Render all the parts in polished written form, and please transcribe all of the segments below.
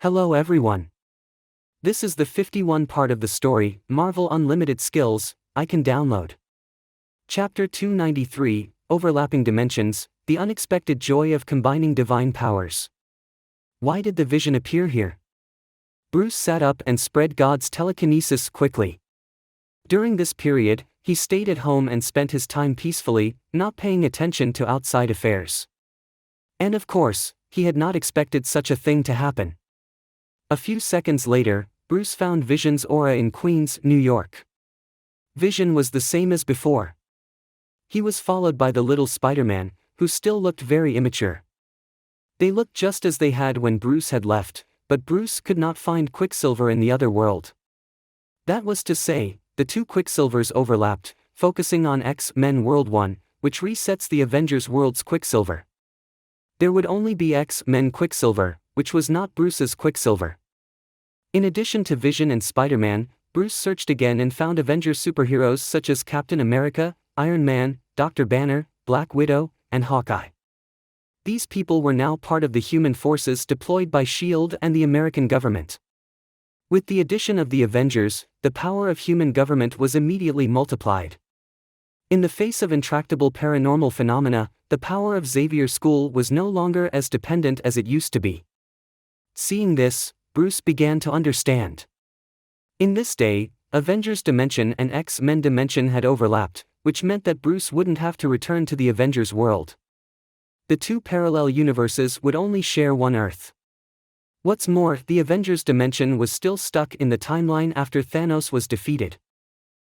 Hello everyone. This is the 51 part of the story, Mārvēl Unlimited Skills, I Can Download. Chapter 293, Overlapping Dimensions, The Unexpected Joy of Combining Divine Powers. Why did the vision appear here? Bruce sat up and spread God's telekinesis quickly. During this period, he stayed at home and spent his time peacefully, not paying attention to outside affairs. And of course, he had not expected such a thing to happen. A few seconds later, Bruce found Vision's aura in Queens, New York. Vision was the same as before. He was followed by the little Spider-Man, who still looked very immature. They looked just as they had when Bruce had left, but Bruce could not find Quicksilver in the other world. That was to say, the two Quicksilvers overlapped, focusing on X-Men World 1, which resets the Avengers World's Quicksilver. There would only be X-Men Quicksilver, which was not Bruce's Quicksilver. In addition to Vision and Spider-Man, Bruce searched again and found Avengers superheroes such as Captain America, Iron Man, Dr. Banner, Black Widow, and Hawkeye. These people were now part of the human forces deployed by S.H.I.E.L.D. and the American government. With the addition of the Avengers, the power of human government was immediately multiplied. In the face of intractable paranormal phenomena, the power of Xavier's school was no longer as dependent as it used to be. Seeing this, Bruce began to understand. In this day, Avengers Dimension and X-Men Dimension had overlapped, which meant that Bruce wouldn't have to return to the Avengers world. The two parallel universes would only share one Earth. What's more, the Avengers Dimension was still stuck in the timeline after Thanos was defeated.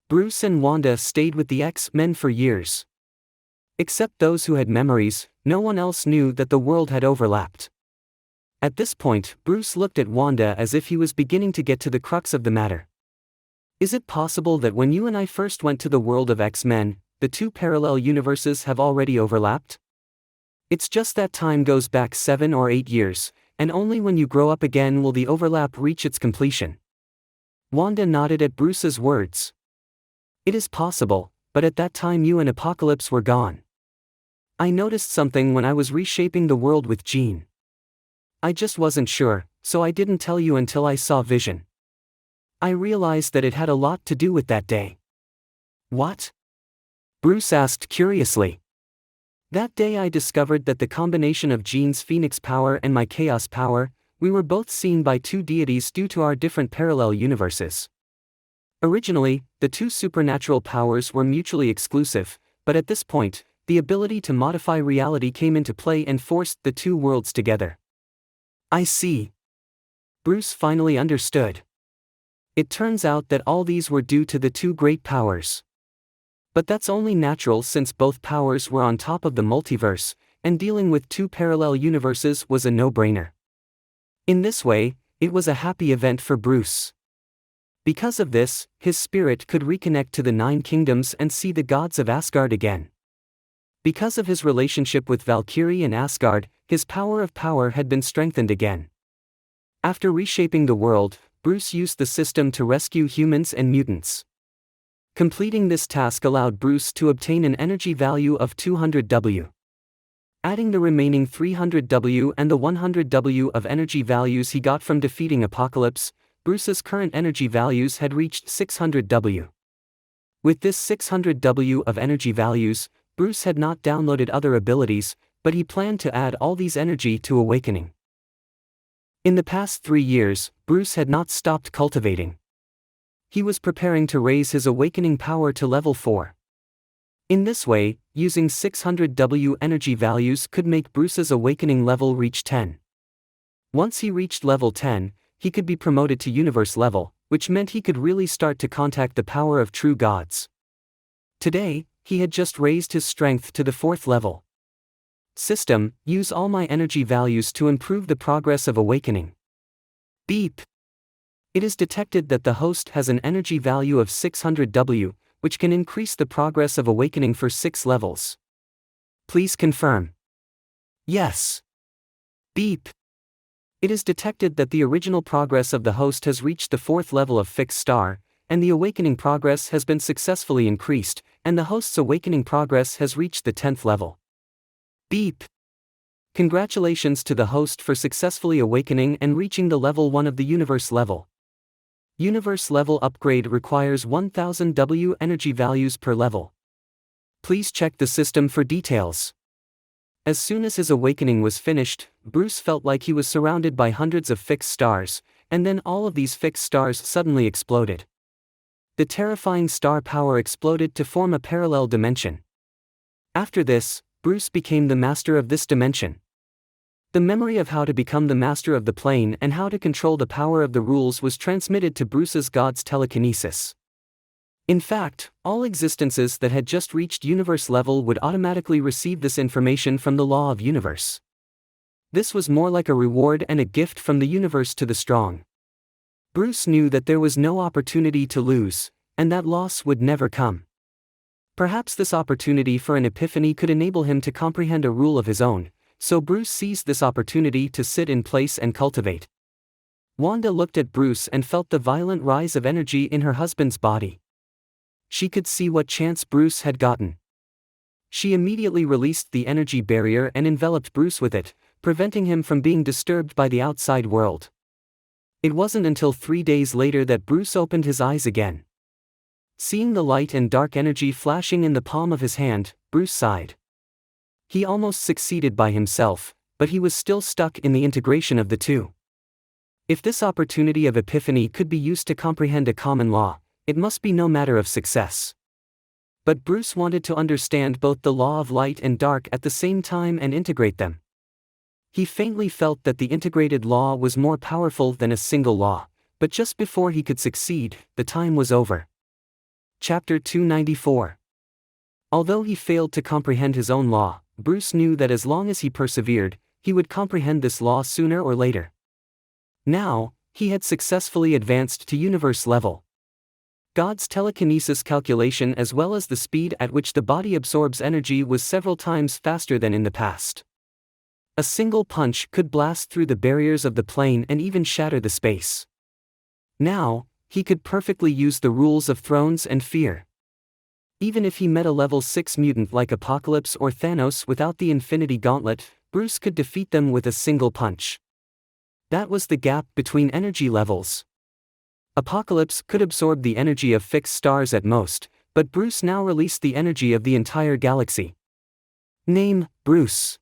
Bruce and Wanda stayed with the X-Men for years. Except those who had memories, no one else knew that the world had overlapped. At this point, Bruce looked at Wanda as if he was beginning to get to the crux of the matter. Is it possible that when you and I first went to the world of X-Men, the two parallel universes have already overlapped? It's just that time goes back 7 or 8 years, and only when you grow up again will the overlap reach its completion. Wanda nodded at Bruce's words. It is possible, but at that time you and Apocalypse were gone. I noticed something when I was reshaping the world with Jean. I just wasn't sure, so I didn't tell you until I saw Vision. I realized that it had a lot to do with that day. What? Bruce asked curiously. That day I discovered that the combination of Jean's Phoenix power and my Chaos power, we were both seen by two deities due to our different parallel universes. Originally, the two supernatural powers were mutually exclusive, but at this point, the ability to modify reality came into play and forced the two worlds together. I see. Bruce finally understood. It turns out that all these were due to the two great powers. But that's only natural since both powers were on top of the multiverse, and dealing with two parallel universes was a no-brainer. In this way, it was a happy event for Bruce. Because of this, his spirit could reconnect to the 9 kingdoms and see the gods of Asgard again. Because of his relationship with Valkyrie and Asgard, his power of power had been strengthened again. After reshaping the world, Bruce used the system to rescue humans and mutants. Completing this task allowed Bruce to obtain an energy value of 200W. Adding the remaining 300W and the 100W of energy values he got from defeating Apocalypse, Bruce's current energy values had reached 600W. With this 600W of energy values, Bruce had not downloaded other abilities, but he planned to add all these energy to Awakening. In the past 3 years, Bruce had not stopped cultivating. He was preparing to raise his Awakening power to level 4. In this way, using 600W energy values could make Bruce's Awakening level reach 10. Once he reached level 10, he could be promoted to universe level, which meant he could really start to contact the power of true gods. Today, he had just raised his strength to the 4th level. System, use all my energy values to improve the progress of Awakening. Beep. It is detected that the host has an energy value of 600W, which can increase the progress of Awakening for 6 levels. Please confirm. Yes. Beep. It is detected that the original progress of the host has reached the 4th level of Fixed Star, and the Awakening progress has been successfully increased, and the host's Awakening progress has reached the 10th level. Beep. Congratulations to the host for successfully awakening and reaching the level 1 of the universe level. Universe level upgrade requires 1000 W energy values per level. Please check the system for details. As soon as his awakening was finished, Bruce felt like he was surrounded by hundreds of fixed stars, and then all of these fixed stars suddenly exploded. The terrifying star power exploded to form a parallel dimension. After this, Bruce became the master of this dimension. The memory of how to become the master of the plane and how to control the power of the rules was transmitted to Bruce's god's telekinesis. In fact, all existences that had just reached universe level would automatically receive this information from the law of universe. This was more like a reward and a gift from the universe to the strong. Bruce knew that there was no opportunity to lose, and that loss would never come. Perhaps this opportunity for an epiphany could enable him to comprehend a rule of his own, so Bruce seized this opportunity to sit in place and cultivate. Wanda looked at Bruce and felt the violent rise of energy in her husband's body. She could see what chance Bruce had gotten. She immediately released the energy barrier and enveloped Bruce with it, preventing him from being disturbed by the outside world. It wasn't until 3 days later that Bruce opened his eyes again. Seeing the light and dark energy flashing in the palm of his hand, Bruce sighed. He almost succeeded by himself, but he was still stuck in the integration of the two. If this opportunity of epiphany could be used to comprehend a common law, it must be no matter of success. But Bruce wanted to understand both the law of light and dark at the same time and integrate them. He faintly felt that the integrated law was more powerful than a single law, but just before he could succeed, the time was over. Chapter 294. Although he failed to comprehend his own law, Bruce knew that as long as he persevered, he would comprehend this law sooner or later. Now, he had successfully advanced to universe level. God's telekinesis calculation as well as the speed at which the body absorbs energy was several times faster than in the past. A single punch could blast through the barriers of the plane and even shatter the space. Now, he could perfectly use the rules of thrones and fear. Even if he met a level 6 mutant like Apocalypse or Thanos without the Infinity Gauntlet, Bruce could defeat them with a single punch. That was the gap between energy levels. Apocalypse could absorb the energy of fixed stars at most, but Bruce now released the energy of the entire galaxy. Name, Bruce.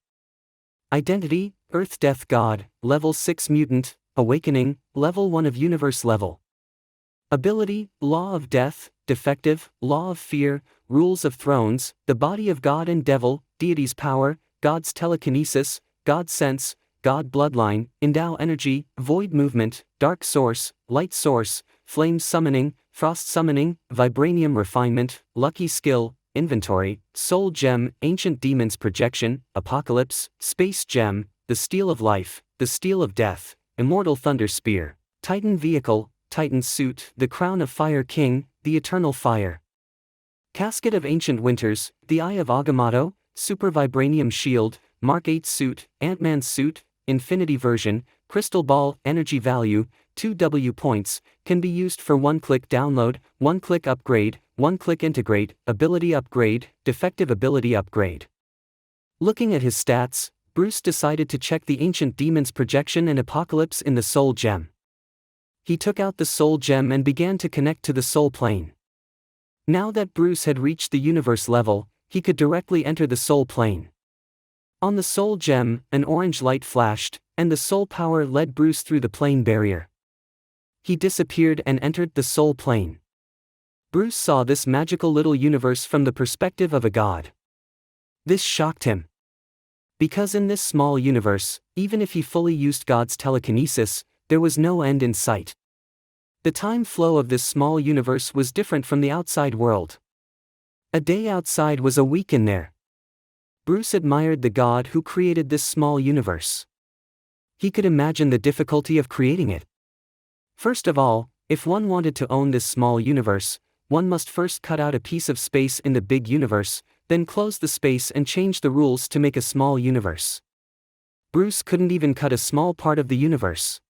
Identity, Earth Death God, Level 6 Mutant, Awakening, Level 1 of Universe Level. Ability, Law of Death, Defective, Law of Fear, Rules of Thrones, the Body of God and Devil, Deity's Power, God's Telekinesis, God Sense, God Bloodline, Endow Energy, Void Movement, Dark Source, Light Source, Flame Summoning, Frost Summoning, Vibranium Refinement, Lucky Skill, Inventory, Soul Gem, Ancient Demons Projection, Apocalypse, Space Gem, the Steel of Life, the Steel of Death, Immortal Thunder Spear, Titan Vehicle, Titan Suit, the Crown of Fire King, the Eternal Fire. Casket of Ancient Winters, the Eye of Agamotto, Super Vibranium Shield, Mark 8 Suit, Ant-Man Suit, Infinity Version, Crystal Ball, Energy Value, 2 W points, can be used for one-click download, one-click upgrade, one-click integrate, ability upgrade, defective ability upgrade. Looking at his stats, Bruce decided to check the Ancient Demons Projection and Apocalypse in the Soul Gem. He took out the Soul Gem and began to connect to the Soul Plane. Now that Bruce had reached the universe level, he could directly enter the Soul Plane. On the Soul Gem, an orange light flashed, and the Soul Power led Bruce through the plane barrier. He disappeared and entered the Soul Plane. Bruce saw this magical little universe from the perspective of a god. This shocked him. Because in this small universe, even if he fully used God's telekinesis, there was no end in sight. The time flow of this small universe was different from the outside world. A day outside was a week in there. Bruce admired the God who created this small universe. He could imagine the difficulty of creating it. First of all, if one wanted to own this small universe, one must first cut out a piece of space in the big universe, then close the space and change the rules to make a small universe. Bruce couldn't even cut a small part of the universe.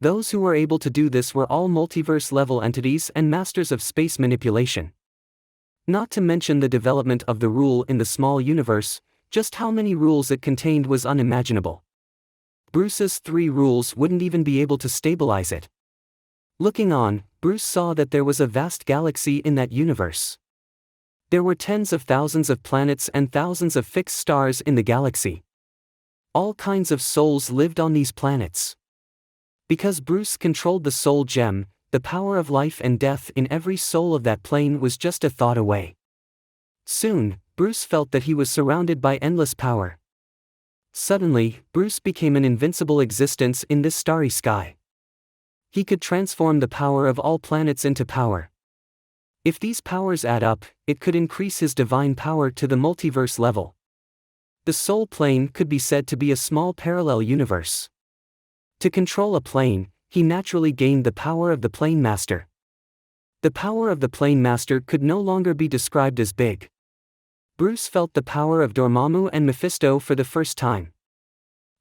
Those who were able to do this were all multiverse-level entities and masters of space manipulation. Not to mention the development of the rule in the small universe, Just how many rules it contained was unimaginable. Bruce's 3 rules wouldn't even be able to stabilize it. Looking on, Bruce saw that there was a vast galaxy in that universe. There were tens of thousands of planets and thousands of fixed stars in the galaxy. All kinds of souls lived on these planets. Because Bruce controlled the soul gem, the power of life and death in every soul of that plane was just a thought away. Soon, Bruce felt that he was surrounded by endless power. Suddenly, Bruce became an invincible existence in this starry sky. He could transform the power of all planets into power. If these powers add up, it could increase his divine power to the multiverse level. The soul plane could be said to be a small parallel universe. To control a plane, he naturally gained the power of the plane master. The power of the plane master could no longer be described as big. Bruce felt the power of Dormammu and Mephisto for the first time.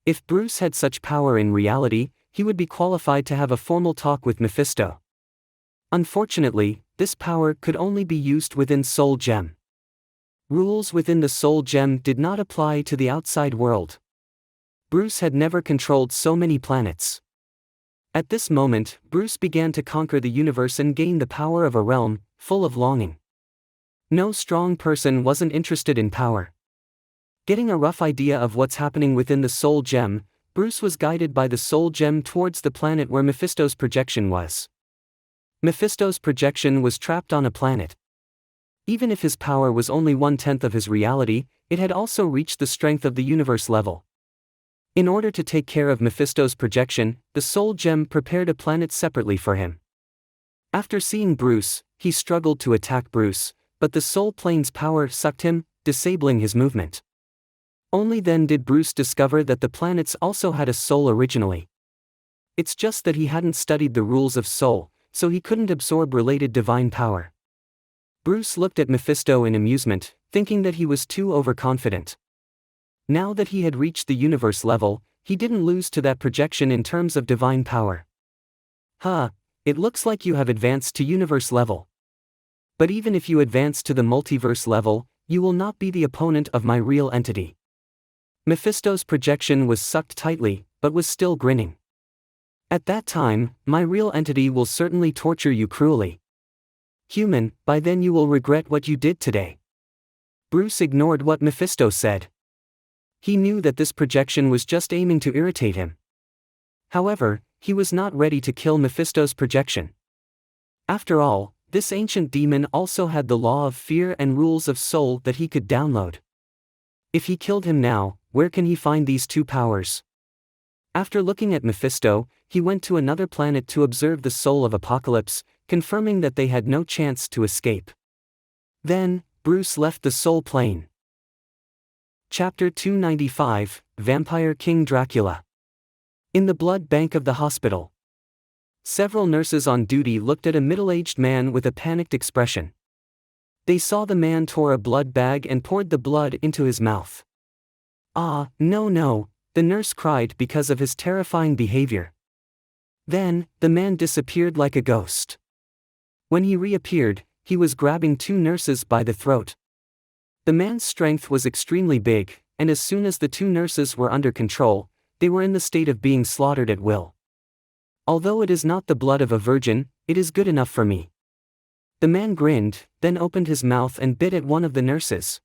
If Bruce had such power in reality, he would be qualified to have a formal talk with Mephisto. Unfortunately, this power could only be used within Soul Gem. Rules within the Soul Gem did not apply to the outside world. Bruce had never controlled so many planets. At this moment, Bruce began to conquer the universe and gain the power of a realm, full of longing. No strong person wasn't interested in power. Getting a rough idea of what's happening within the Soul Gem, Bruce was guided by the Soul Gem towards the planet where Mephisto's projection was. Mephisto's projection was trapped on a planet. Even if his power was only 1/10 of his reality, it had also reached the strength of the universe level. In order to take care of Mephisto's projection, the Soul Gem prepared a planet separately for him. After seeing Bruce, he struggled to attack Bruce, but the Soul Plane's power sucked him, disabling his movement. Only then did Bruce discover that the planets also had a soul originally. It's just that he hadn't studied the rules of soul, so he couldn't absorb related divine power. Bruce looked at Mephisto in amusement, thinking that he was too overconfident. Now that he had reached the universe level, he didn't lose to that projection in terms of divine power. It looks like you have advanced to universe level. But even if you advance to the multiverse level, you will not be the opponent of my real entity. Mephisto's projection was sucked tightly, but was still grinning. At that time, my real entity will certainly torture you cruelly. Human, by then you will regret what you did today. Bruce ignored what Mephisto said. He knew that this projection was just aiming to irritate him. However, he was not ready to kill Mephisto's projection. After all, this ancient demon also had the law of fear and rules of soul that he could download. If he killed him now, where can he find these 2 powers? After looking at Mephisto, he went to another planet to observe the soul of Apocalypse, confirming that they had no chance to escape. Then, Bruce left the soul plane. Chapter 295, Vampire King Dracula. In the blood bank of the hospital. Several nurses on duty looked at a middle-aged man with a panicked expression. They saw the man tore a blood bag and poured the blood into his mouth. No, the nurse cried because of his terrifying behavior. Then, the man disappeared like a ghost. When he reappeared, he was grabbing 2 nurses by the throat. The man's strength was extremely big, and as soon as the 2 nurses were under control, they were in the state of being slaughtered at will. Although it is not the blood of a virgin, it is good enough for me. The man grinned, then opened his mouth and bit at one of the nurses.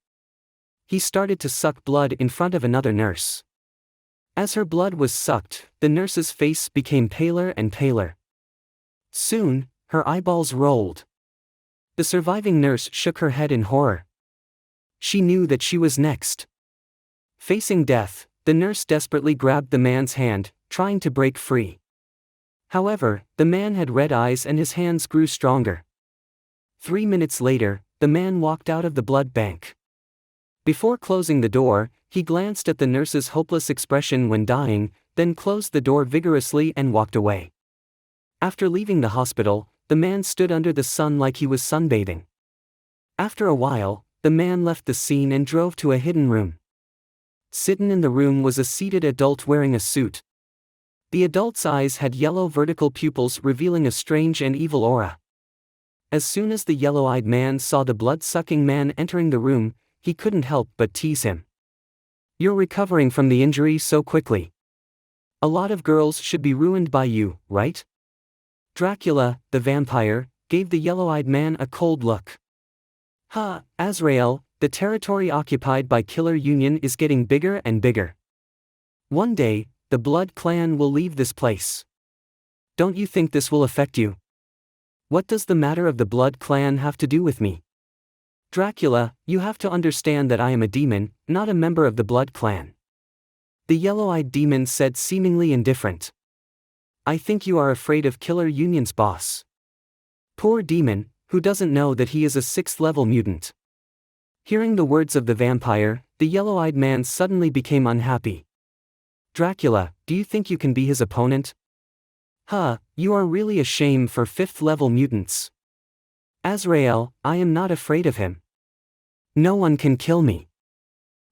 He started to suck blood in front of another nurse. As her blood was sucked, the nurse's face became paler and paler. Soon, her eyeballs rolled. The surviving nurse shook her head in horror. She knew that she was next. Facing death, the nurse desperately grabbed the man's hand, trying to break free. However, the man had red eyes and his hands grew stronger. 3 minutes later, the man walked out of the blood bank. Before closing the door, he glanced at the nurse's hopeless expression when dying, then closed the door vigorously and walked away. After leaving the hospital, the man stood under the sun like he was sunbathing. After a while, the man left the scene and drove to a hidden room. Sitting in the room was a seated adult wearing a suit. The adult's eyes had yellow vertical pupils revealing a strange and evil aura. As soon as the yellow-eyed man saw the blood-sucking man entering the room, he couldn't help but tease him. You're recovering from the injury so quickly. A lot of girls should be ruined by you, right? Dracula, the vampire, gave the yellow-eyed man a cold look. Azrael, the territory occupied by Killer Union is getting bigger and bigger. One day, the Blood Clan will leave this place. Don't you think this will affect you? What does the matter of the Blood Clan have to do with me? Dracula, you have to understand that I am a demon, not a member of the Blood Clan. The yellow-eyed demon said, seemingly indifferent. I think you are afraid of Killer Union's boss. Poor demon, who doesn't know that he is a 6th-level mutant. Hearing the words of the vampire, the yellow-eyed man suddenly became unhappy. Dracula, do you think you can be his opponent? You are really a shame for 5th-level mutants. Azrael, I am not afraid of him. No one can kill me.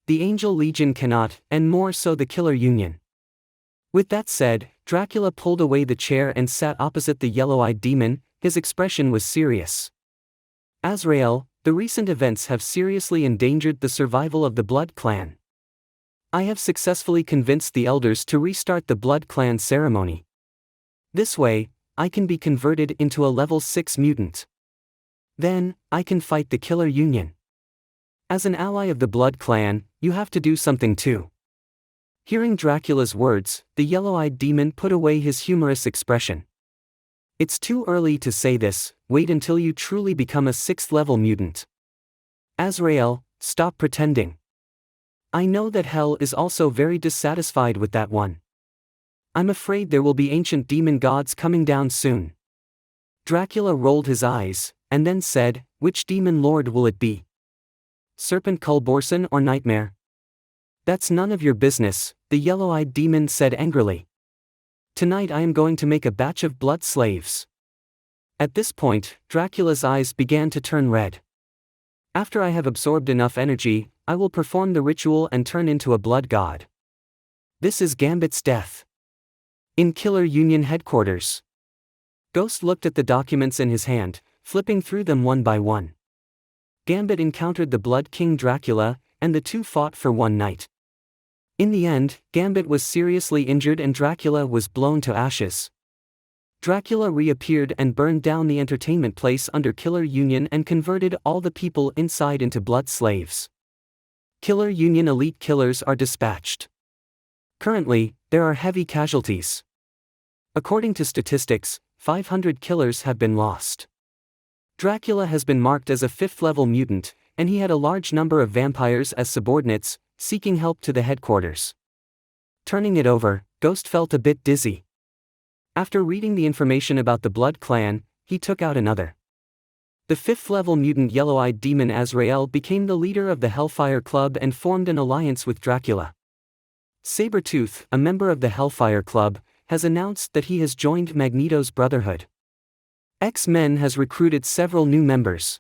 The Angel Legion cannot, and more so the Killer Union. With that said, Dracula pulled away the chair and sat opposite the yellow-eyed demon. His expression was serious. Azrael, the recent events have seriously endangered the survival of the Blood Clan. I have successfully convinced the elders to restart the Blood Clan ceremony. This way, I can be converted into a level 6 mutant. Then, I can fight the Killer Union. As an ally of the Blood Clan, you have to do something too. Hearing Dracula's words, the yellow-eyed demon put away his humorous expression. It's too early to say this, wait until you truly become a 6th-level mutant. Azrael, stop pretending. I know that hell is also very dissatisfied with that one. I'm afraid there will be ancient demon gods coming down soon. Dracula rolled his eyes, and then said, which demon lord will it be? Serpent Culborson or Nightmare? That's none of your business, the yellow-eyed demon said angrily. Tonight I am going to make a batch of blood slaves. At this point, Dracula's eyes began to turn red. After I have absorbed enough energy, I will perform the ritual and turn into a blood god. This is Gambit's death. In Killer Union headquarters. Ghost looked at the documents in his hand, flipping through them one by one. Gambit encountered the Blood King Dracula, and the two fought for one night. In the end, Gambit was seriously injured and Dracula was blown to ashes. Dracula reappeared and burned down the entertainment place under Killer Union and converted all the people inside into blood slaves. Killer Union elite killers are dispatched. Currently, there are heavy casualties. According to statistics, 500 killers have been lost. Dracula has been marked as a 5th-level mutant, and he had a large number of vampires as subordinates, seeking help to the headquarters. Turning it over, Ghost felt a bit dizzy. After reading the information about the Blood Clan, he took out another. The 5th-level mutant yellow-eyed demon Azrael became the leader of the Hellfire Club and formed an alliance with Dracula. Sabretooth, a member of the Hellfire Club, has announced that he has joined Magneto's Brotherhood. X-Men has recruited several new members.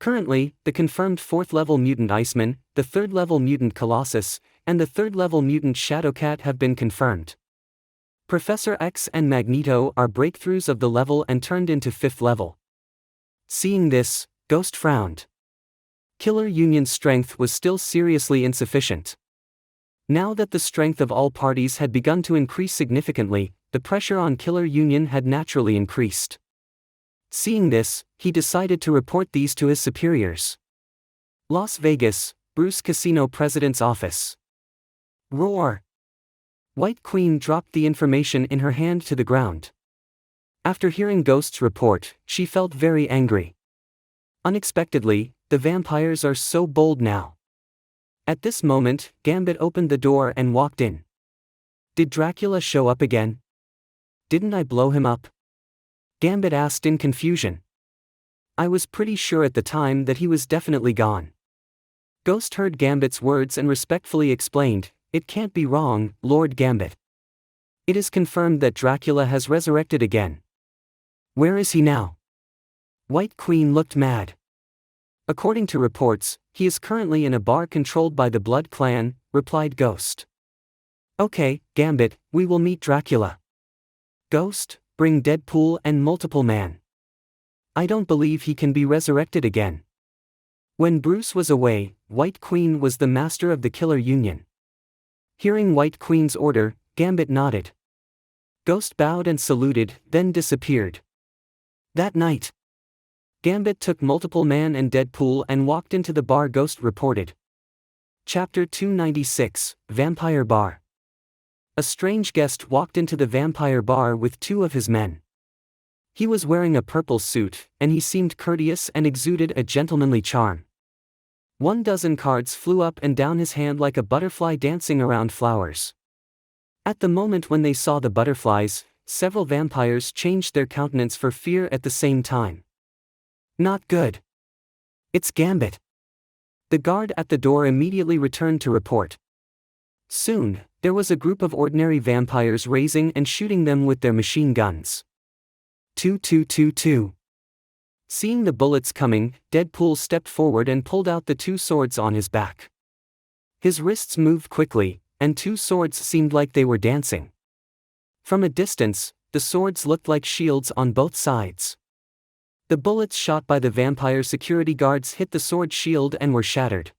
Currently, the confirmed 4th-level mutant Iceman, the 3rd-level mutant Colossus, and the 3rd-level mutant Shadowcat have been confirmed. Professor X and Magneto are breakthroughs of the level and turned into 5th level. Seeing this, Ghost frowned. Killer Union's strength was still seriously insufficient. Now that the strength of all parties had begun to increase significantly, the pressure on Killer Union had naturally increased. Seeing this, he decided to report these to his superiors. Las Vegas, Bruce Casino President's office. Roar! White Queen dropped the information in her hand to the ground. After hearing Ghost's report, she felt very angry. Unexpectedly, the vampires are so bold now. At this moment, Gambit opened the door and walked in. Did Dracula show up again? Didn't I blow him up? Gambit asked in confusion. I was pretty sure at the time that he was definitely gone. Ghost heard Gambit's words and respectfully explained, "It can't be wrong, Lord Gambit. It is confirmed that Dracula has resurrected again." "Where is he now?" White Queen looked mad. "According to reports, he is currently in a bar controlled by the Blood Clan," replied Ghost. "Okay, Gambit, we will meet Dracula." "Ghost, bring Deadpool and Multiple Man. I don't believe he can be resurrected again." When Bruce was away, White Queen was the master of the killer union. Hearing White Queen's order, Gambit nodded. Ghost bowed and saluted, then disappeared. That night, Gambit took Multiple Man and Deadpool and walked into the bar. Ghost reported. Chapter 296, Vampire Bar. A strange guest walked into the vampire bar with two of his men. He was wearing a purple suit, and he seemed courteous and exuded a gentlemanly charm. 12 cards flew up and down his hand like a butterfly dancing around flowers. At the moment when they saw the butterflies, several vampires changed their countenance for fear at the same time. Not good. It's Gambit. The guard at the door immediately returned to report. Soon, there was a group of ordinary vampires raising and shooting them with their machine guns. 2. Seeing the bullets coming, Deadpool stepped forward and pulled out the two swords on his back. His wrists moved quickly, and two swords seemed like they were dancing. From a distance, the swords looked like shields on both sides. The bullets shot by the vampire security guards hit the sword shield and were shattered.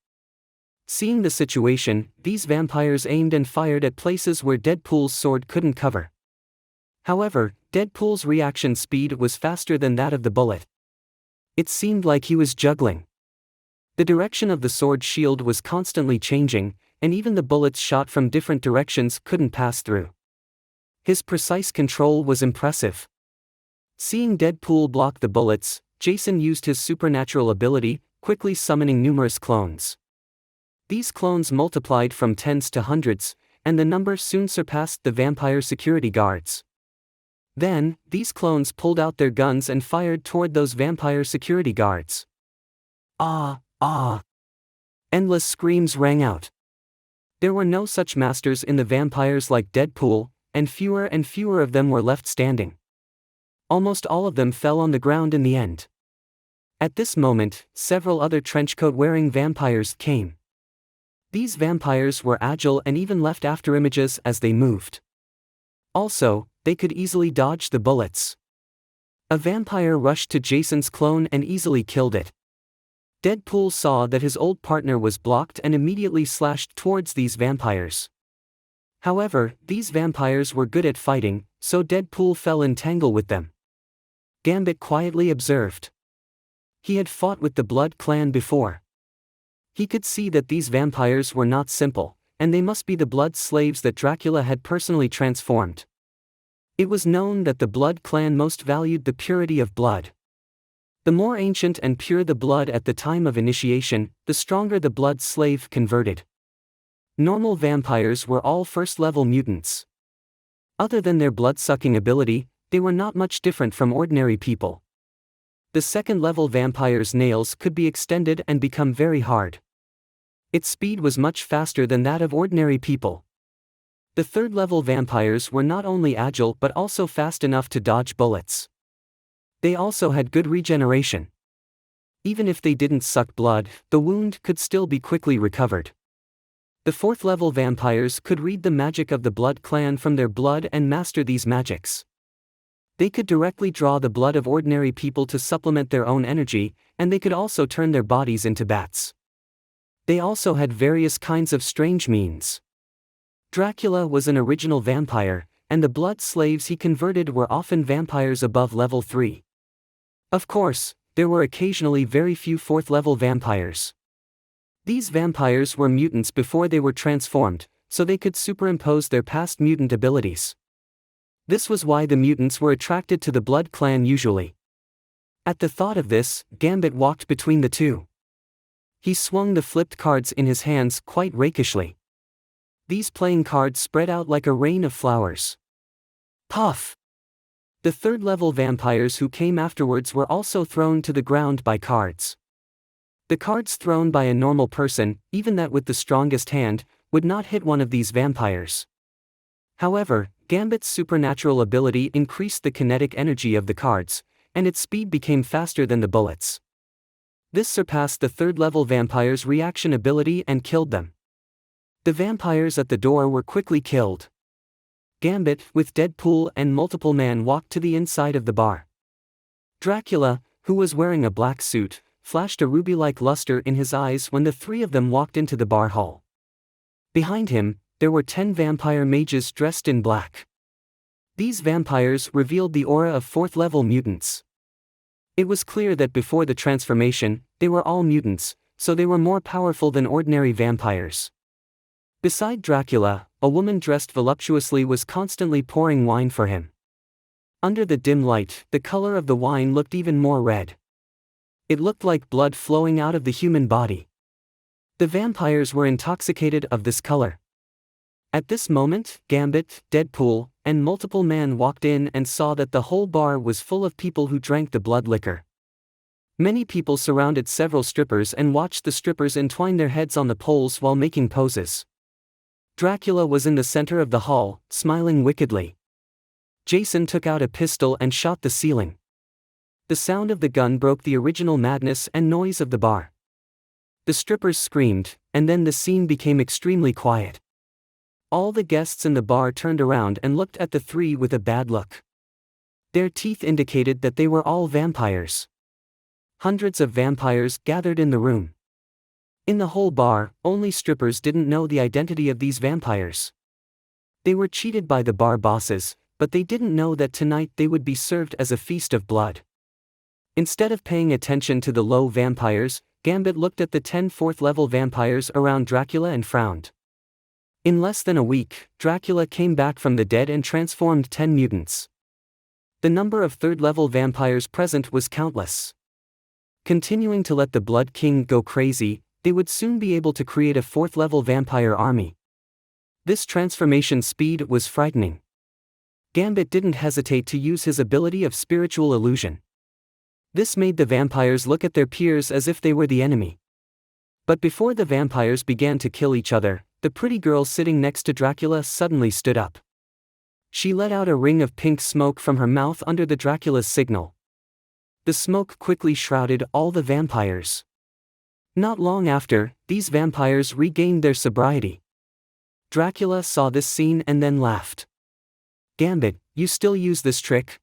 Seeing the situation, these vampires aimed and fired at places where Deadpool's sword couldn't cover. However, Deadpool's reaction speed was faster than that of the bullet. It seemed like he was juggling. The direction of the sword shield was constantly changing, and even the bullets shot from different directions couldn't pass through. His precise control was impressive. Seeing Deadpool block the bullets, Jason used his supernatural ability, quickly summoning numerous clones. These clones multiplied from tens to hundreds, and the number soon surpassed the vampire security guards. Then, these clones pulled out their guns and fired toward those vampire security guards. Ah! Endless screams rang out. There were no such masters in the vampires like Deadpool, and fewer of them were left standing. Almost all of them fell on the ground in the end. At this moment, several other trenchcoat-wearing vampires came. These vampires were agile and even left afterimages as they moved. Also, they could easily dodge the bullets. A vampire rushed to Jason's clone and easily killed it. Deadpool saw that his old partner was blocked and immediately slashed towards these vampires. However, these vampires were good at fighting, so Deadpool fell in tangle with them. Gambit quietly observed. He had fought with the Blood Clan before. He could see that these vampires were not simple, and they must be the blood slaves that Dracula had personally transformed. It was known that the Blood Clan most valued the purity of blood. The more ancient and pure the blood at the time of initiation, the stronger the blood slave converted. Normal vampires were all first-level mutants. Other than their blood-sucking ability, they were not much different from ordinary people. The second-level vampire's nails could be extended and become very hard. Its speed was much faster than that of ordinary people. The third-level vampires were not only agile but also fast enough to dodge bullets. They also had good regeneration. Even if they didn't suck blood, the wound could still be quickly recovered. The fourth-level vampires could read the magic of the Blood Clan from their blood and master these magics. They could directly draw the blood of ordinary people to supplement their own energy, and they could also turn their bodies into bats. They also had various kinds of strange means. Dracula was an original vampire, and the blood slaves he converted were often vampires above level 3. Of course, there were occasionally very few fourth-level vampires. These vampires were mutants before they were transformed, so they could superimpose their past mutant abilities. This was why the mutants were attracted to the Blood Clan usually. At the thought of this, Gambit walked between the two. He swung the flipped cards in his hands quite rakishly. These playing cards spread out like a rain of flowers. Puff! The third-level vampires who came afterwards were also thrown to the ground by cards. The cards thrown by a normal person, even that with the strongest hand, would not hit one of these vampires. However, Gambit's supernatural ability increased the kinetic energy of the cards, and its speed became faster than the bullets. This surpassed the third-level vampire's reaction ability and killed them. The vampires at the door were quickly killed. Gambit, with Deadpool and Multiple Man, walked to the inside of the bar. Dracula, who was wearing a black suit, flashed a ruby-like luster in his eyes when the three of them walked into the bar hall. Behind him, there were 10 vampire mages dressed in black. These vampires revealed the aura of 4th-level mutants. It was clear that before the transformation, they were all mutants, so they were more powerful than ordinary vampires. Beside Dracula, a woman dressed voluptuously was constantly pouring wine for him. Under the dim light, the color of the wine looked even more red. It looked like blood flowing out of the human body. The vampires were intoxicated of this color. At this moment, Gambit, Deadpool, and Multiple Man walked in and saw that the whole bar was full of people who drank the blood liquor. Many people surrounded several strippers and watched the strippers entwine their heads on the poles while making poses. Dracula was in the center of the hall, smiling wickedly. Jason took out a pistol and shot the ceiling. The sound of the gun broke the original madness and noise of the bar. The strippers screamed, and then the scene became extremely quiet. All the guests in the bar turned around and looked at the three with a bad look. Their teeth indicated that they were all vampires. Hundreds of vampires gathered in the room. In the whole bar, only strippers didn't know the identity of these vampires. They were cheated by the bar bosses, but they didn't know that tonight they would be served as a feast of blood. Instead of paying attention to the low vampires, Gambit looked at the 10 4th-level vampires around Dracula and frowned. In less than a week, Dracula came back from the dead and transformed 10 mutants. The number of 3rd-level vampires present was countless. Continuing to let the Blood King go crazy, they would soon be able to create a 4th-level vampire army. This transformation speed was frightening. Gambit didn't hesitate to use his ability of spiritual illusion. This made the vampires look at their peers as if they were the enemy. But before the vampires began to kill each other, the pretty girl sitting next to Dracula suddenly stood up. She let out a ring of pink smoke from her mouth under the Dracula's signal. The smoke quickly shrouded all the vampires. Not long after, these vampires regained their sobriety. Dracula saw this scene and then laughed. "Gambit, you still use this trick?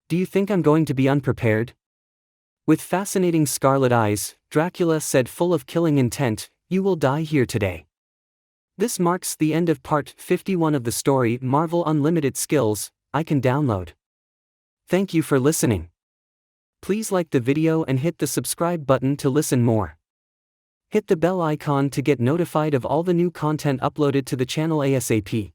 Do you think I'm going to be unprepared?" With fascinating scarlet eyes, Dracula said, full of killing intent, "You will die here today." This marks the end of part 51 of the story Mārvēl Unlimited Skills. I can download. Thank you for listening. Please like the video and hit the subscribe button to listen more. Hit the bell icon to get notified of all the new content uploaded to the channel ASAP.